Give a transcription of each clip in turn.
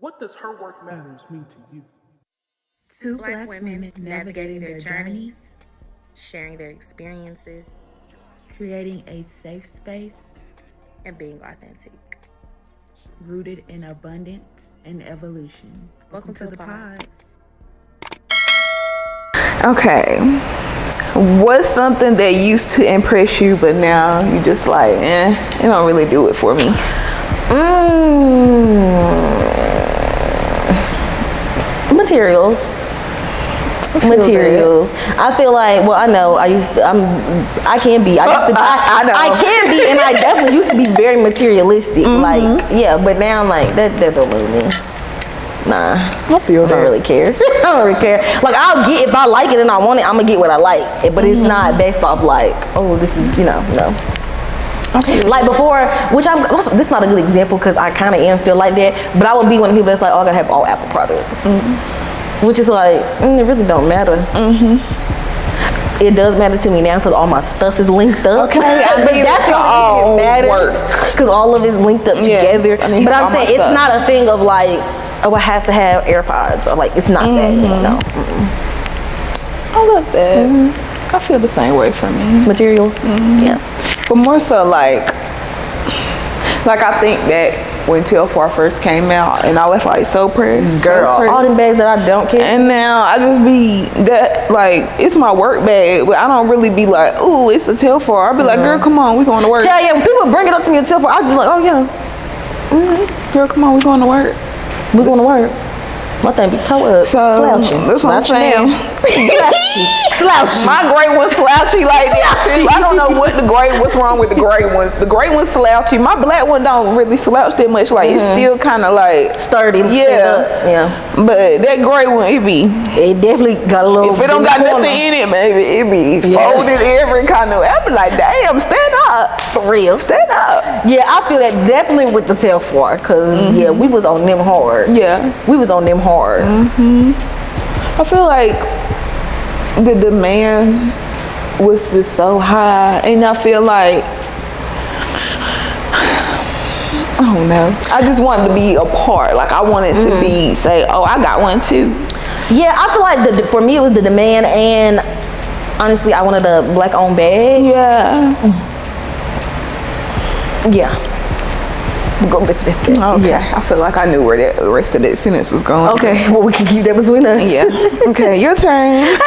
What does her work matters mean to you? Two Black women navigating their journeys, sharing their experiences, creating a safe space, and being authentic. Rooted in abundance and evolution. Welcome to the pod. Okay. What's something that used to impress you, but now you just like, it don't really do it for me? Materials. I feel like, well, I know I used to, I can be. I used to be. I know. I can be, and I definitely used to be very materialistic. Like, yeah, but now I'm like that don't move me. Nah, I feel I don't really care. I don't really care. Like, I'll get, if I like it and I want it, I'm gonna get what I like. But it's not based off like, oh, this is, no. Okay. Like before, this is not a good example because I kind of am still like that. But I would be one of the people that's like, oh, I gotta have all Apple products, which is like, it really don't matter. It does matter to me now because all my stuff is linked up. Okay, but that's all it matters because all of it's linked up together. But I'm saying it's not a thing of like, oh, I have to have AirPods, or like, it's not that. No. I love that. I feel the same way for me. Materials. Yeah. But more so like I think back when Telfar first came out, and I was like so pressed. Girl, all them bags that I don't carry. And now I just be that, like, it's my work bag, but I don't really be like, ooh, it's a Telfar. I'll be like, girl, come on, we going to work. Yeah, when people bring it up to me at Telfar, I just be like, oh yeah. Girl, come on, we going to work. We going to work. My thing be toe up, slouching. That's what I'm saying. Slouching. My gray one's slouchy like that too. I don't know what's wrong with the gray ones. The gray one's slouchy. My black one don't really slouch that much. Like, it's still kind of like sturdy. Yeah. But that gray one, it definitely got a little. If it don't got nothing in it, maybe it be folded every kind of. I be like, damn, stand up. For real. Stand up. Yeah, I feel that definitely with the Telfar, cause we was on them hard. Yeah. We was on them hard. I feel like the demand was just so high, and I feel like, I don't know, I just wanted to be a part. Like, I wanted to be, say, oh, I got one too. Yeah, I feel like for me it was the demand, and honestly I wanted a black owned bag. Yeah. We're gonna lift that thing. Okay. I feel like I knew where the rest of that sentence was going. Okay, well, we can keep that between us. Yeah. Okay, your turn.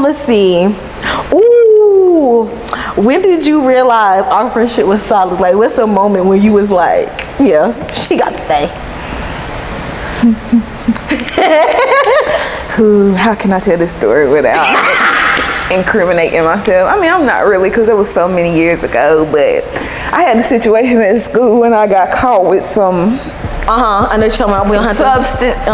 Let's see. Ooh, when did you realize our friendship was solid? Like, what's a moment when you was like, yeah, she got to stay? How can I tell this story without incriminating myself? I mean, I'm not really, because it was so many years ago, but I had a situation at school when I got caught with some I know you're talking about. We don't have substances.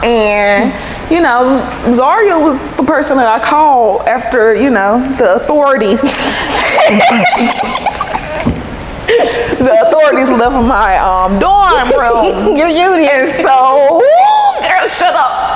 And, you know, Zaria was the person that I called after, you know, the authorities. The authorities left my dorm room. You're union. And so, girl, shut up.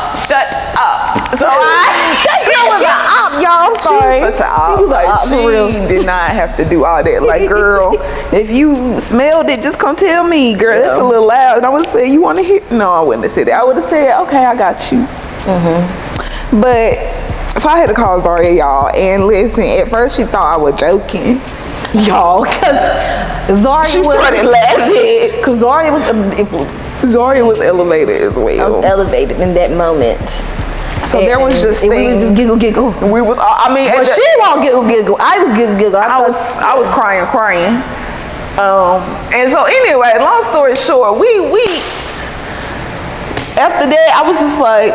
So that girl was an op, y'all. I'm sorry. She was such an op. She was an op for real. She did not have to do all that. Like, girl, if you smelled it, just come tell me, girl. That's a little loud. And I would say, you want to hear? No, I wouldn't have said that. I would have said, okay, I got you. But so I had to call Zaria, y'all. And listen, at first she thought I was joking. Y'all, because She started laughing. Because Zaria was the influence. Zaria was elevated as well. I was elevated in that moment. So there was just things. We was just giggle. We was. I mean, well, she won't giggle. I was giggle. I was crying. And so anyway, long story short, we after that I was just like,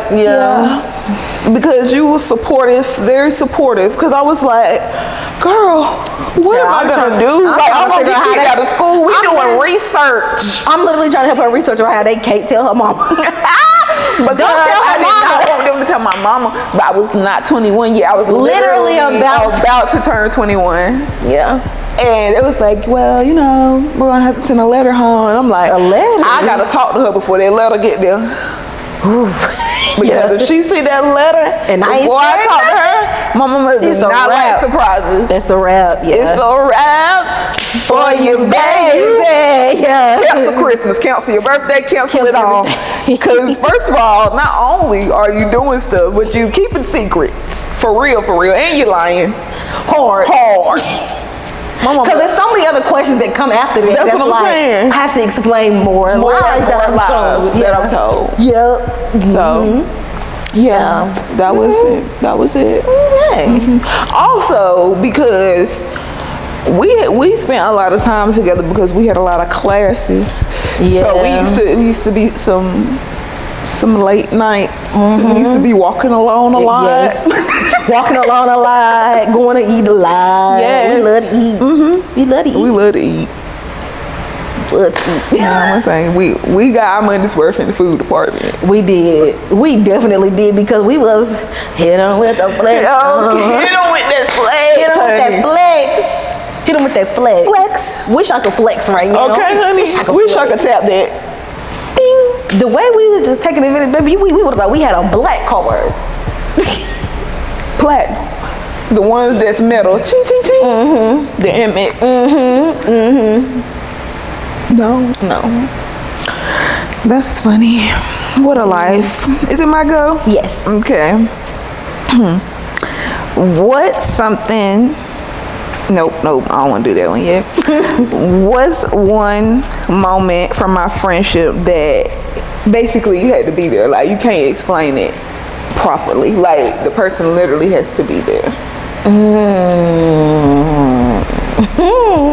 because you were supportive, very supportive. Because I was like, girl, what am I gonna do? Like, I'm gonna get kicked out of school. We doing research. I'm literally trying to help her research on how they can't tell her mama. But don't tell her mama. I did not want them to tell my mama, but I was not 21 yet. I was literally about to turn 21. Yeah. And it was like, well, you know, we're gonna have to send a letter home. And I'm like, a letter? I gotta talk to her before that letter get there. Because if she see that letter and before I talk to her, my mama does not like surprises. That's a wrap, yeah. It's a wrap. for you, baby. Yeah. Cancel Christmas, cancel your birthday, cancel it all. Because first of all, not only are you doing stuff, but you keeping secrets. For real, and you lying. Hard. Because there's so many other questions that come after that. That's what I'm saying. I have to explain more lies that I'm told. Yep. So, yeah, that was it. Okay. Also, because we spent a lot of time together because we had a lot of classes. Yeah. So we used to be some late nights. We used to be walking alone a lot. Yes. Walking alone a lot, going to eat a lot. Yes. We love to eat. We love to eat. We love to eat. One thing, we got our money's worth in the food department. We did. We definitely did because we was hit on with the flex. Hit on with that flex. Hit on with that flex. Hit on with that flex. Flex. Wish I could flex right now. Okay, honey. Wish I could tap that. Ding. The way we was just taking advantage, baby, we would have thought we had a black card. Platinum. The ones that's metal. Ching, ching, ching. The MX. No. That's funny. What a life. Is it my go? Yes. Okay. What's something... Nope, I don't want to do that one yet. What's one moment from my friendship that basically you had to be there? Like, you can't explain it properly. Like, the person literally has to be there.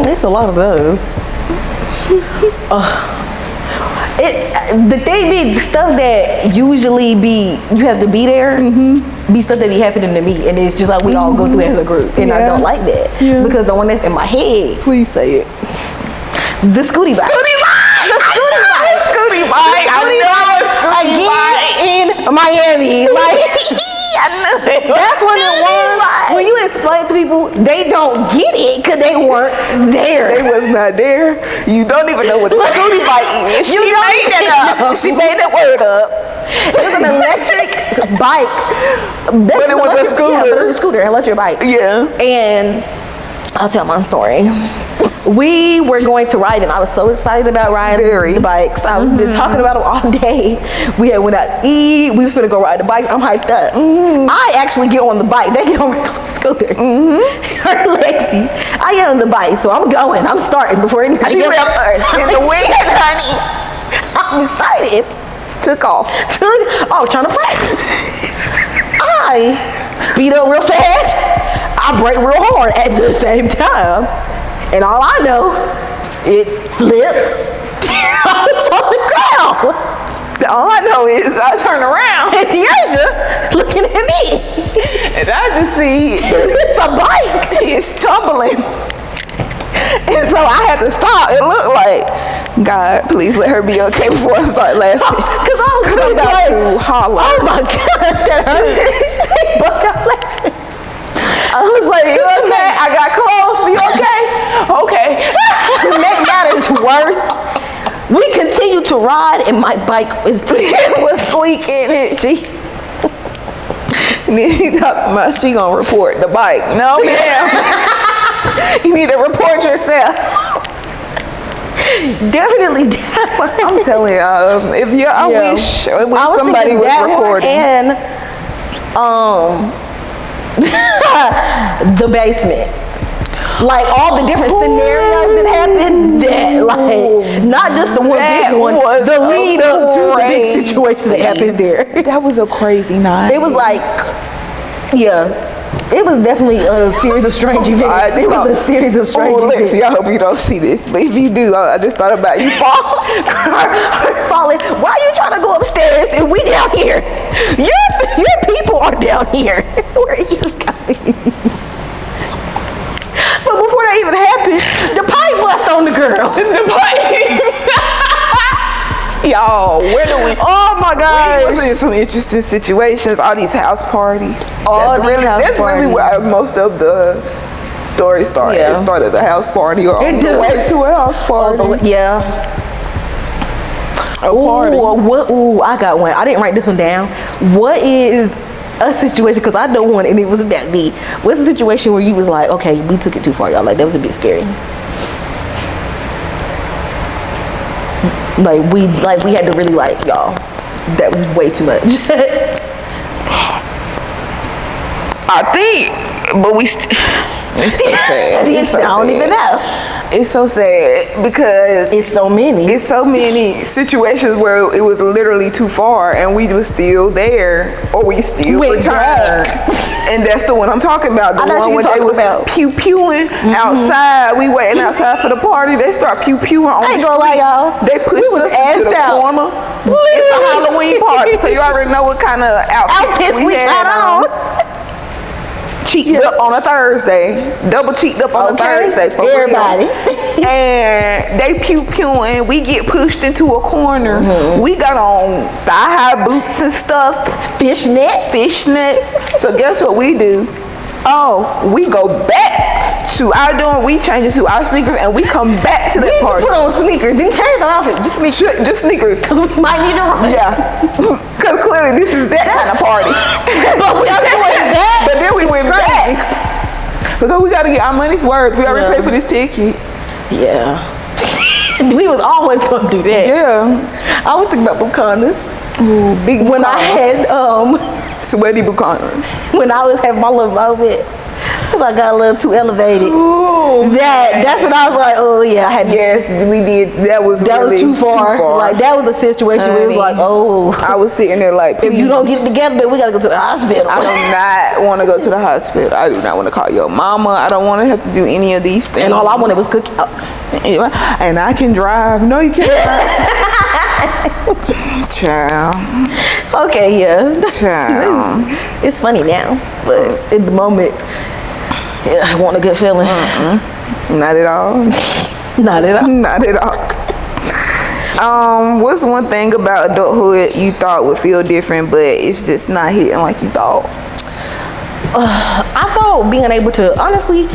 It's a lot of those. The thing be stuff that usually be you have to be there. Be stuff that be happening to me, and it's just like we all go through as a group, and I don't like that because the one that's in my head. Please say it. The scooty bike. Scooty bike. Again in Miami. Like I knew it. that's one of the ones when you explain to people, they don't get it because they weren't there. They was not there. You don't even know what a scooty bike is. She made that up. She made that word up. It was an electric bike. But it was a scooter. Yeah, but it was a scooter, an electric bike. Yeah. And I'll tell my story. We were going to ride, and I was so excited about riding the bikes. I was been talking about them all day. We had went out to eat. We was finna go ride the bikes. I'm hyped up. I actually get on the bike. They get on the scooter. Her Lexi. I get on the bike, so I'm going. I'm starting before anybody She gets left us in the wind, honey. I'm excited. Took off. Trying to practice. I speed up real fast. I brake real hard at the same time. And all I know, it flipped. I was on the ground. All I know is I turn around And Deasia looking at me. and I just see It's a bike. it's tumbling. And so I had to stop. It looked like, God, please let her be okay before I start laughing. Because I was I'm about to holler. oh my gosh, that hurt. Bust out laughing. I was like, you okay? I got close. You okay? Okay. To make matters worse, we continued to ride and my bike was It was squeaking and and then he talking about she gonna report the bike. No, ma'am. You need to report yourself. definitely I'm telling you, if you, I wish somebody was recording. And the basement. Like all the different scenarios that happened, not just the one big one, the lead up to the big situation that happened there. That was a crazy night. It was like, it was definitely a series of strange events. It was a series of strange events. Lexi, I hope you don't see this, but if you do, I just thought about you falling. Why are you trying to go upstairs and we down here? Your people are down here. Where are you going? But before that even happened, the pipe bust on the girl. The pipe. Y'all, where do we? Oh my gosh. We was in some interesting situations. All these house parties. That's really where most of the story started. Yeah. It started at a house party or on the way to a house party. A party. Ooh, I got one. I didn't write this one down. What is a situation, because I know one and it was about me. What's a situation where you was like, okay, we took it too far, y'all? Like, that was a bit scary. Like we had to really like, y'all, that was way too much. I think, but it's so sad. It's so I don't sad. even know. It's so sad because It's so many. it's so many situations where it was literally too far and we was still there or we still Went returned. And that's the one I'm talking about. The I know one you when they talking was about. pew-pewing outside. We waiting outside for the party. They start pew-pewing on I the ain't gonna lie, street. y'all. They pushed We was us into the ass out. corner. It's a Halloween party, so you already know what kind of outfits we had got on. Cheeked up on a Thursday, double cheeked up on a Thursday for everybody. real. And they pew-pewing. We get pushed into a corner. We got on thigh-high boots and stuff. Fishnets. So guess what we do? Oh, we go back to our dorm. We change it to our sneakers and we come back to that We party. put on sneakers. Didn't change the outfit. Just sneakers. Just sneakers. Cause we might need to run. Yeah. Because clearly this is that kind of party. But we went back. But then we went back. Because we got to get our money's worth. We already paid for this ticket. Yeah. We was always gonna do that. Yeah. I was thinking about Bucanas. Ooh, big When I Bucanas. had Sweaty Bucanas. when I was having my little moment, cause I got a little too elevated. Ooh. That's when I was like, oh yeah, I had to. Yes, we did. That was really Too far. Like that was a situation where it was like, oh, I was sitting there like, if you don't please. get it together, we gotta go to the hospital. I do not want to go to the hospital. I do not want to call your mama. I don't want to have to do any of these things. And all I wanted was cookie. And I can drive. No, you can't drive. Child. Okay, yeah. Child. It's funny now, but in the moment, yeah, I want a good feeling. Not at all. Not at all. Not at all. What's one thing about adulthood you thought would feel different, but it's just not hitting like you thought? I thought being able to, honestly,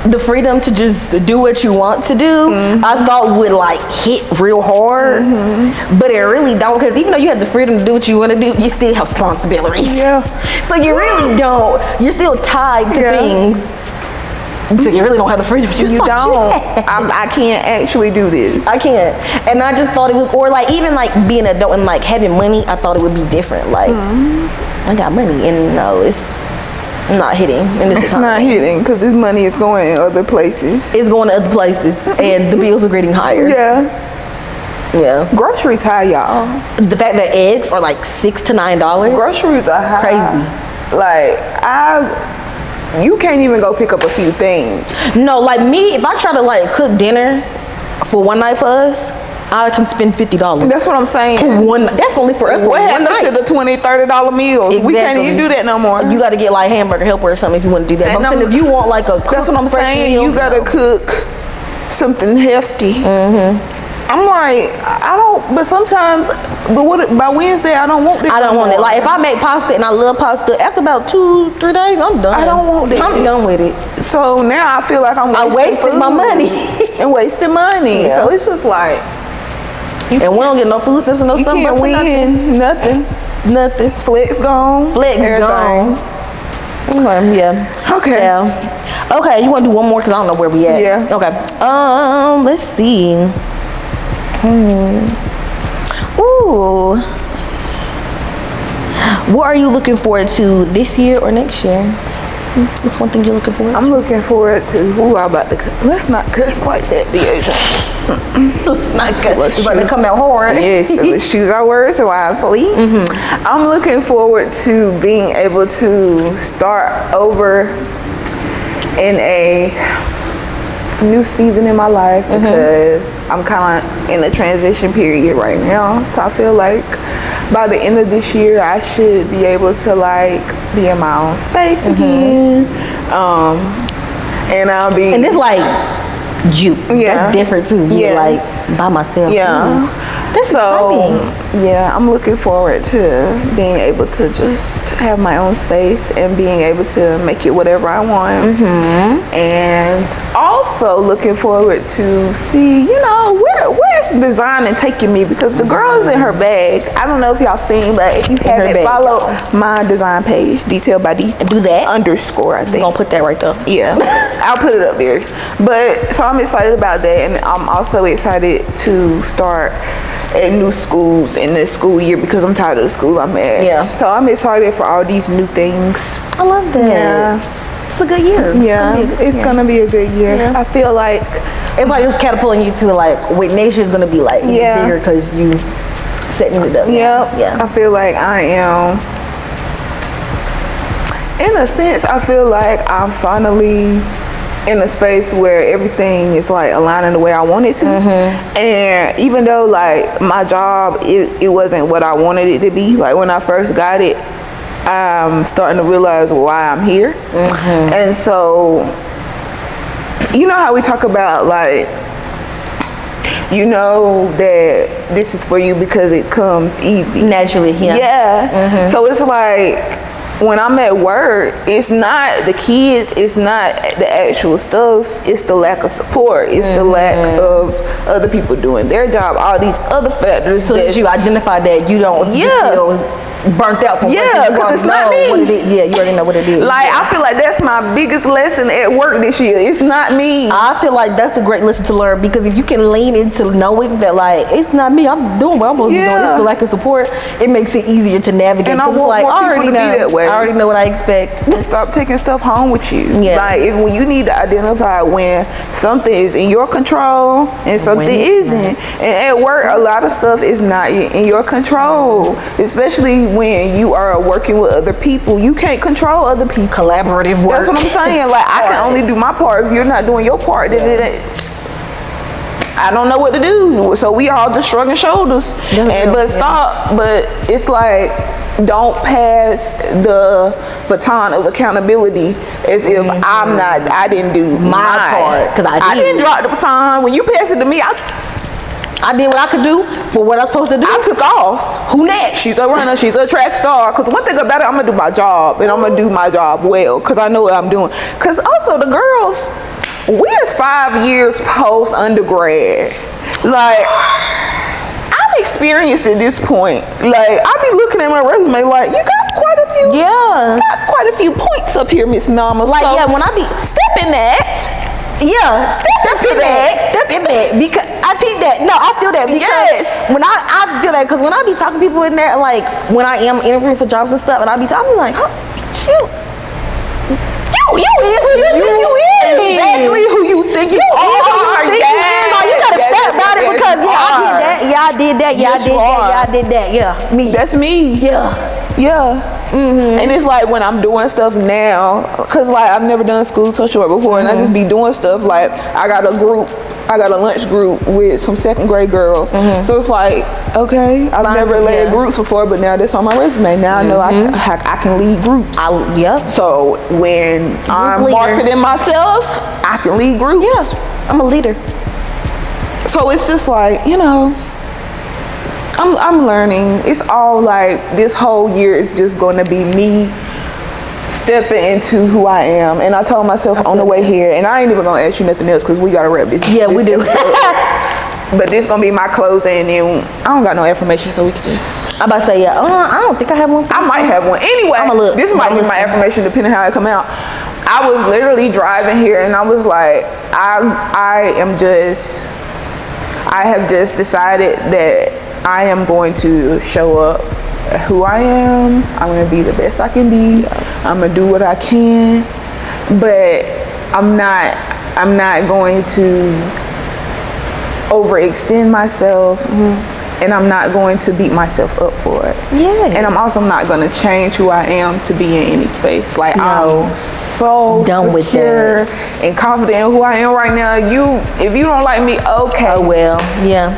the freedom to just do what you want to do, I thought would like hit real hard, but it really don't, because even though you have the freedom to do what you want to do, you still have responsibilities. Yeah. So you really don't, you're still tied to things. So you really don't have the freedom. You don't. I can't actually do this. I can't. And I just thought it would, or like even like being an adult and like having money, I thought it would be different. Like I got money and no, it's not hitting. And this It's not hitting because this money is going in other places. It's going to other places and the bills are getting higher. Yeah. Yeah. Groceries high, y'all. The fact that eggs are like $6 to $9. Groceries are high. Crazy. Like you can't even go pick up a few things. No, like me, if I try to like cook dinner for one night for us, I can spend $50. That's what I'm saying. For one, that's only for us for What one happened night. to the $20, $30 meals? We can't even do that no more. You got to get like hamburger helper or something if you want to do that. And But I'm saying if you want like a that's what I'm fresh saying. meal, You gotta cook something hefty. I'm like, I don't. But sometimes, by Wednesday, I don't want this. I don't no want it. more. Like if I make pasta and I love pasta, after about 2-3 days, I'm done. I don't want that. I'm done with it. So now I feel like I wasted my money. and wasted money. Yeah. So it's just like And we don't get no food stamps and no you something. can't win nothing. Nothing. Flex gone. Flex everything. gone. Okay, yeah. Okay. Yeah. Okay, you want to do one more because I don't know where we at. Yeah. Okay. Let's see. Ooh. What are you looking forward to this year or next year? What's one thing you're looking forward to? I'm looking forward to who I'm about to. Let's not cuss like that, Deja. Let's not cut. Let's It's about to choose- come out hard. Yes, so let's choose our words wisely. I'm looking forward to being able to start over in a new season in my life because I'm kind of in a transition period right now. So I feel like by the end of this year, I should be able to like be in my own space again. And I'll be. And it's like you. Yeah. That's different too. Being Yes. like by myself. Yeah. That's So, funny. yeah, I'm looking forward to being able to just have my own space and being able to make it whatever I want. And also looking forward to see, where's Where's design and taking me? Because the girl is in her bag. I don't know if y'all seen, but if you haven't followed my design page, Detail by D. Do that. _ I think. I'm gonna put that right there. Yeah, I'll put it up there. But so I'm excited about that, and I'm also excited to start at new schools in this school year because I'm tired of the school I'm at. Yeah. So I'm excited for all these new things. I love that. Yeah. It's a good year. Yeah, it's gonna be a good year. Yeah. I feel like it's like it's catapulting you to like what next year's gonna be like. Bigger because you setting it up. Yeah. I feel like I am. In a sense, I feel like I'm finally in a space where everything is like aligning the way I want it to. And even though like my job, it wasn't what I wanted it to be. Like when I first got it, I'm starting to realize why I'm here. And so, you know how we talk about like, you know that this is for you because it comes easy. Naturally, yeah. So it's like, when I'm at work, it's not the kids, it's not the actual stuff, it's the lack of support, it's the lack of other people doing their job, all these other factors. So that you identify that you don't feel burnt out from because it's not me. What it is. Yeah, you already know what it is. Like, I feel like that's my biggest lesson at work this year. It's not me. I feel like that's a great lesson to learn because if you can lean into knowing that like it's not me, I'm doing what I'm supposed to be doing. It's the lack of support. It makes it easier to navigate. And I want like, more people to be that way. I already know what I expect. And stop taking stuff home with you. Like when you need to identify when something is in your control and something isn't. And at work, a lot of stuff is not in your control, especially when you are working with other people. You can't control other people. Collaborative work. That's what I'm saying. Like I can only do my part. If you're not doing your part, then I don't know what to do. So we all just shrugging shoulders. But it's like, don't pass the baton of accountability as if I didn't do my part. Because I didn't drop the baton. When you pass it to me, I did what I could do for what I was supposed to do. I took off. Who next? She's a runner. She's a track star. Because one thing about it, I'm going to do my job. And I'm going to do my job well. Because I know what I'm doing. Because also the girls, we is 5 years post undergrad. Like, I'm experienced at this point. Like, I be looking at my resume like, you got quite a few. Yeah. Got quite a few points up here, Miss Mama. Like, so, when I be step in that. Yeah, step in that because I think that. No, I feel that because when I feel that because when I be talking to people in there, like when I am interviewing for jobs and stuff, and I be talking like, oh, shoot, you is who you think you is. Exactly who you think you are. You gotta step about it because I did that. Yeah, I did that. Yeah, I did that. Yeah, I did that. Yeah, me. That's me. Yeah. And it's like when I'm doing stuff now, cause like I've never done school social work before, and I just be doing stuff like I got a lunch group with some second grade girls. So it's like, okay, I've never led groups before, but now that's on my resume. Now I know I can lead groups. So when I'm marketing myself, I can lead groups. Yeah, I'm a leader. So it's just like, you know, I'm learning. It's all like this whole year is just going to be me stepping into who I am. And I told myself on the way here, and I ain't even going to ask you nothing else because we got to wrap this. Yeah, we do. But this going to be my closing, and I don't got no affirmation, so we can just. I'm about to say, I don't think I have one for I might have one. Anyway, this might be my affirmation depending how it come out. I was literally driving here, and I was like, I have just decided that I am going to show up who I am. I'm going to be the best I can be. I'm going to do what I can. But I'm not going to overextend myself. And I'm not going to beat myself up for it. And I'm also not going to change who I am to be in any space. Like, I'm so done with that and confident in who I am right now. If you don't like me, okay. Oh well, yeah.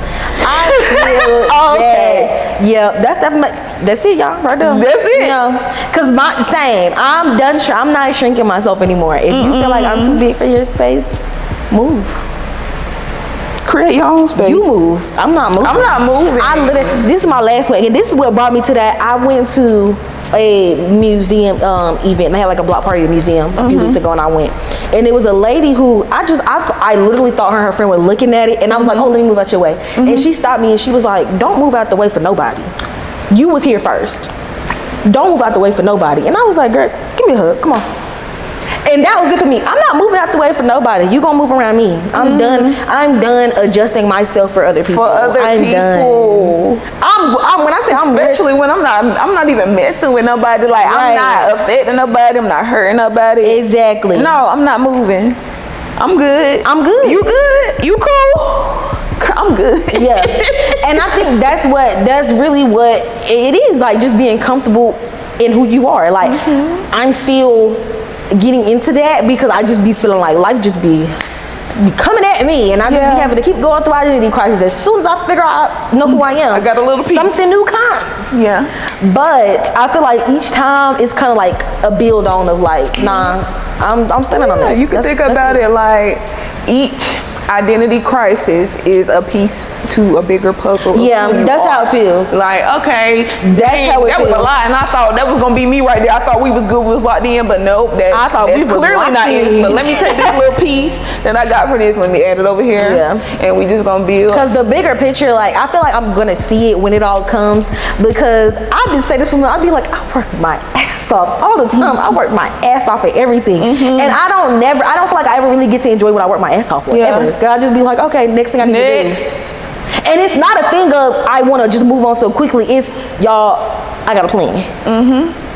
I feel okay. Yeah, that's it, y'all. Right there. That's it. You know, cause I'm done. I'm not shrinking myself anymore. If you feel like I'm too big for your space, move. Create your own space. You move. I'm not moving. I'm not moving. This is my last week, and this is what brought me to that. I went to a museum event. They had like a block party at the museum a few weeks ago, and I went. And it was a lady who I literally thought her and her friend were looking at it, and I was like, oh, let me move out your way. And she stopped me and she was like, don't move out the way for nobody. You was here first. Don't move out the way for nobody. And I was like, girl, give me a hug. Come on. And that was it for me. I'm not moving out the way for nobody. You gonna move around me. I'm done. I'm done adjusting myself for other people. For other people. When I say I'm especially when I'm not even messing with nobody. Like I'm not affecting nobody. I'm not hurting nobody. Exactly. No, I'm not moving. I'm good. I'm good. You good? You cool? I'm good. Yeah. And I think that's really what it is. Like just being comfortable in who you are. Like I'm still getting into that because I just be feeling like life just be coming at me, and I just be having to keep going through identity crisis. As soon as I figure out know who I am, I got a little piece. Something new comes. Yeah. But I feel like each time it's kind of like a build on of like, nah, I'm standing on that. You can think about it like each identity crisis is a piece to a bigger puzzle. Yeah, that's how it feels. Like, okay, that's how it that feels. was a lot, and I thought that was gonna be me right there. I thought we was good, we was locked in, but nope, I thought we was clearly not it. But let me take this little piece that I got for this. Let me add it over here. Yeah, and we just gonna build. Because the bigger picture, like I feel like I'm gonna see it when it all comes. Because I've been saying this from, I'd be like, I work my ass off all the time. I work my ass off at everything, and I don't feel like I ever really get to enjoy what I work my ass off for. Ever. I just be like, okay, next thing I need to do. And it's not a thing of I want to just move on so quickly. It's y'all, I got a plan.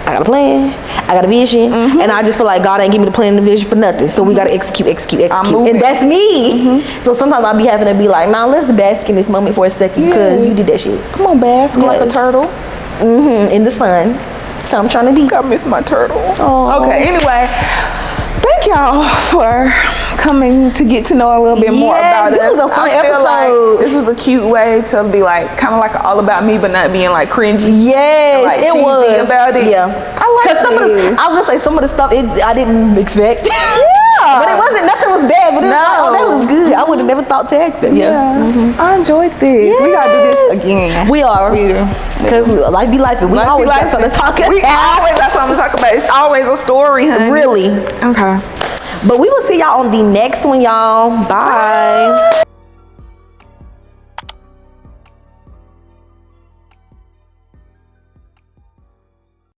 I got a plan. I got a vision, and I just feel like God ain't give me the plan and the vision for nothing. So we got to execute, and that's me. So sometimes I'll be having to be like, nah, let's bask in this moment for a second because you did that shit. Come on, bask like a turtle. In the sun. So I'm trying to be. I miss my turtle. Okay. Anyway. Thank y'all for coming to get to know a little bit more about this us. Was a fun I feel episode. like this was a cute way to be like kind of like all about me, but not being like cringy. Yes, like it was about it. Yeah, I like some of the, I was gonna say some of the stuff I didn't expect. But it wasn't. Nothing was bad. But it was like, oh, that was good. I would have never thought to ask that. Yeah, I enjoyed this. We gotta do this again. We are. Because life be life, and we always got something to talk about. We always got something to talk about. It's always a story, honey. Really. Okay. But we will see y'all on the next one, y'all. Bye.